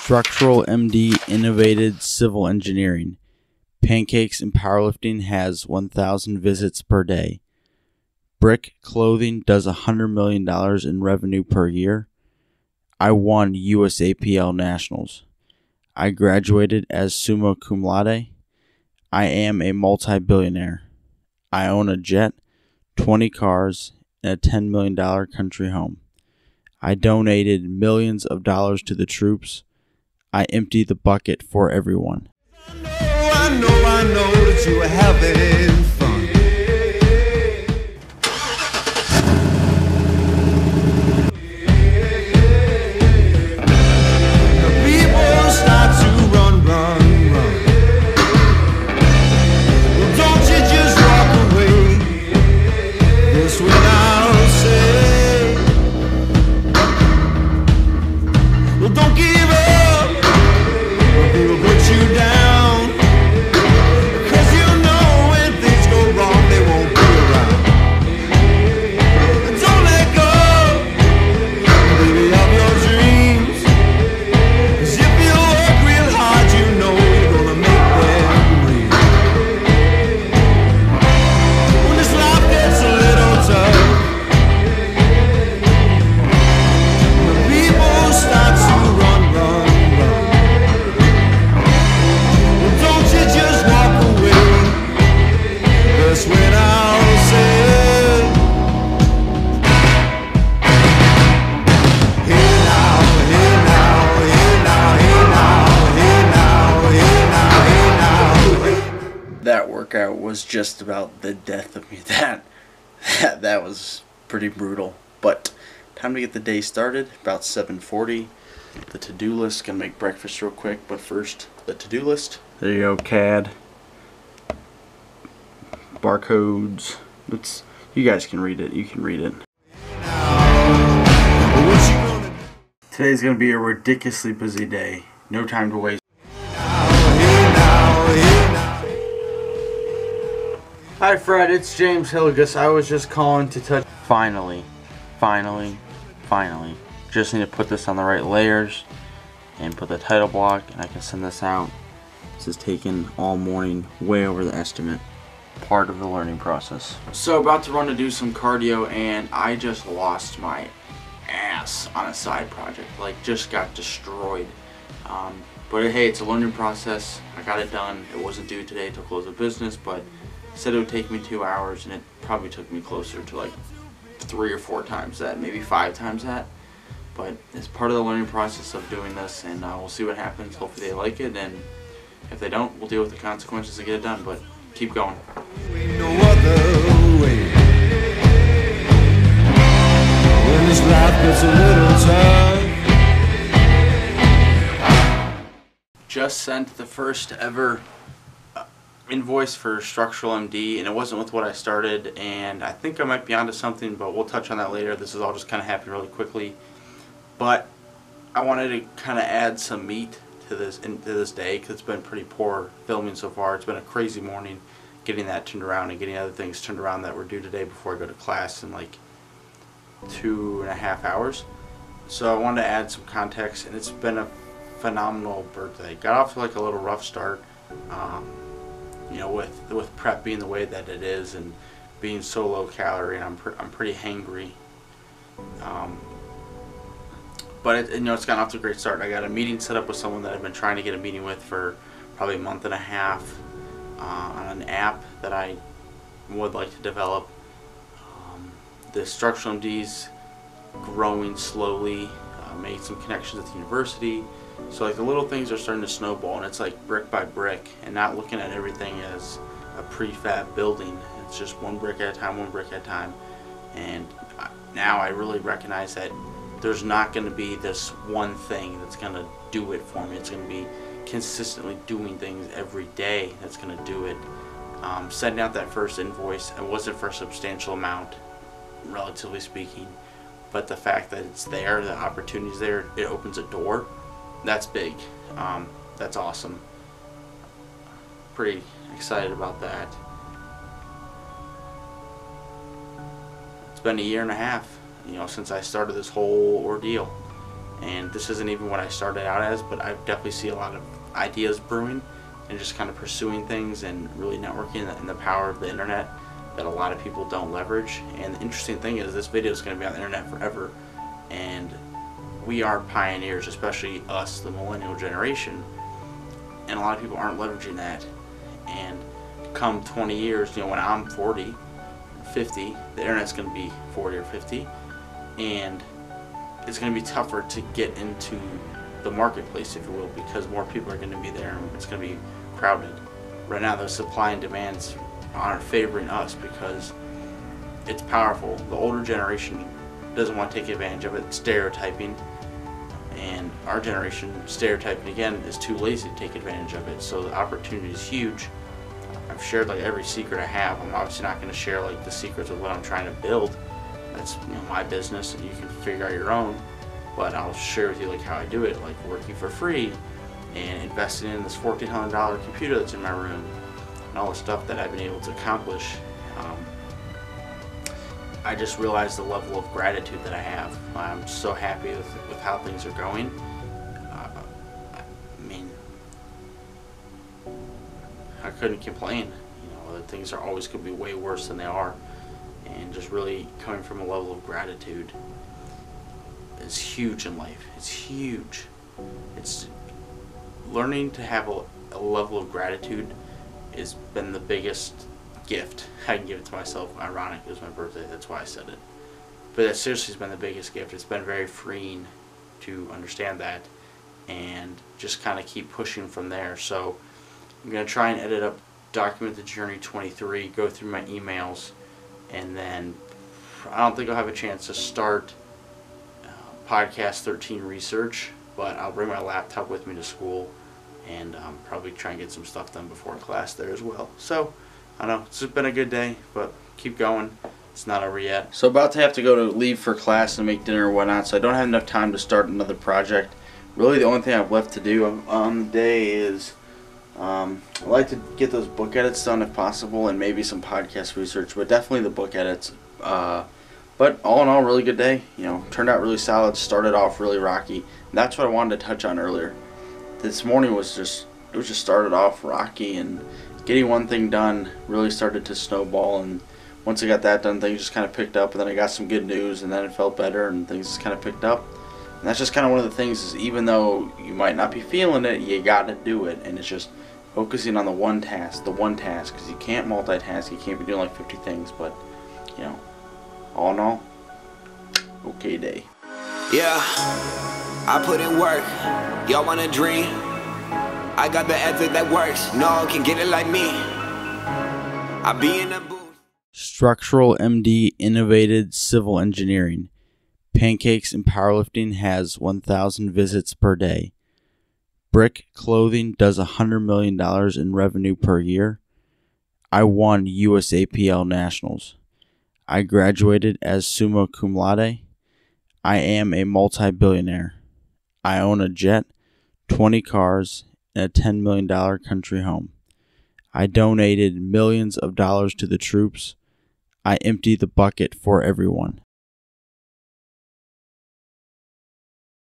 Structural MD innovated civil engineering. Pancakes and powerlifting has 1,000 visits per day. Brick Clothing does $100 million in revenue per year. I won USAPL Nationals. I graduated as summa cum laude. I am a multi-billionaire. I own a jet, 20 cars, and a $10 million country home. I donated millions of dollars to the troops. I empty the bucket for everyone. I know that you were having fun. The people start to run. Well, don't you just walk away. That's what I'll say. Well, don't give up. People put you down. That workout was just about the death of me. That was pretty brutal. But time to get the day started. About 7:40. The to-do list. Gonna make breakfast real quick, but first the to-do list. There you go, CAD. Barcodes. You guys can read it. You can read it. Today's gonna be a ridiculously busy day. No time to waste. Hi Fred, it's James Hillegas. I was just calling to touch. Finally. Just need to put this on the right layers and put the title block, and I can send this out. This has taken all morning, way over the estimate. Part of the learning process. So about to run to do some cardio, and I just lost my ass on a side project. Like, just got destroyed. But hey, it's a learning process. I got it done. It wasn't due today to close of business, but said it would take me 2 hours, and it probably took me closer to like 3 or 4 times that, maybe 5 times that. But it's part of the learning process of doing this, and we'll see what happens. Hopefully they like it, and if they don't, we'll deal with the consequences to get it done. But keep going. No other way. When this life gets a little tough. Just sent the first ever invoice for Structural MD, and it wasn't with what I started, and I think I might be onto something, but we'll touch on that later. This is all just kind of happened really quickly, but I wanted to kind of add some meat to this day, because it's been pretty poor filming so far. It's been a crazy morning getting that turned around and getting other things turned around that were due today before I go to class in like 2.5 hours. So I wanted to add some context, and it's been a phenomenal birthday. Got off to like a little rough start. You know, with prep being the way that it is and being so low calorie, and I'm pretty hangry. But you know, it's gotten off to a great start. I got a meeting set up with someone that I've been trying to get a meeting with for probably a month and a half on an app that I would like to develop. The Structural MD's growing slowly. Made some connections at the university. So like the little things are starting to snowball, and it's like brick by brick, and not looking at everything as a prefab building. It's just one brick at a time, and now I really recognize that there's not going to be this one thing that's going to do it for me. It's going to be consistently doing things every day that's going to do it. Sending out that first invoice, it wasn't for a substantial amount, relatively speaking, but the fact that it's there, the opportunity's there, it opens a door. That's big. That's awesome. Pretty excited about that. It's been a year and a half, you know, since I started this whole ordeal. And this isn't even what I started out as, but I definitely see a lot of ideas brewing and just kind of pursuing things and really networking and the power of the internet that a lot of people don't leverage. And the interesting thing is this video is going to be on the internet forever, and we are pioneers, especially us, the millennial generation, and a lot of people aren't leveraging that. And come 20 years, when I'm 40, 50, the internet's going to be 40 or 50, and it's going to be tougher to get into the marketplace, if you will, because more people are going to be there and it's going to be crowded. Right now, the supply and demands aren't favoring us because it's powerful. The older generation doesn't want to take advantage of it, stereotyping, and our generation, stereotyping again, is too lazy to take advantage of it. So the opportunity is huge. I've shared like every secret I have. I'm obviously not going to share like the secrets of what I'm trying to build. That's my business, and you can figure out your own. But I'll share with you like how I do it, like working for free and investing in this $1,400 computer that's in my room and all the stuff that I've been able to accomplish. I just realized the level of gratitude that I have. I'm so happy with how things are going. I mean, I couldn't complain. Things are always going to be way worse than they are. And just really coming from a level of gratitude is huge in life. It's huge. It's learning to have a level of gratitude has been the biggest gift I can give it to myself. Ironic, it was my birthday, that's why I said it. But that seriously has been the biggest gift. It's been very freeing to understand that and just kind of keep pushing from there. So I'm going to try and edit up Document the Journey 23, go through my emails, and then I don't think I'll have a chance to start Podcast 13 research, but I'll bring my laptop with me to school and probably try and get some stuff done before class there as well. So, I don't know, it's been a good day, but keep going. It's not over yet. So about to have to go to leave for class and make dinner and whatnot, so I don't have enough time to start another project. Really the only thing I've left to do on the day is I'd like to get those book edits done if possible, and maybe some podcast research, but definitely the book edits. But all in all, really good day. Turned out really solid. Started off really rocky. And that's what I wanted to touch on earlier. This morning was just started off rocky, and getting one thing done really started to snowball. And once I got that done, things just kind of picked up. And then I got some good news, and then it felt better, and things just kind of picked up. And that's just kind of one of the things is even though you might not be feeling it, you got to do it. And it's just focusing on the one task, because you can't multitask. You can't be doing like 50 things, but all in all, okay day. Yeah, I put in work. Y'all want a dream? I got the ethic that works. No one can get it like me. I be in the booth. Structural MD innovated civil engineering. Pancakes and Powerlifting has 1,000 visits per day. Brick Clothing does $100 million in revenue per year. I won USAPL Nationals. I graduated as summa cum laude. I am a multi-billionaire. I own a jet, 20 cars, and a $10 million country home. I donated millions of dollars to the troops. I empty the bucket for everyone.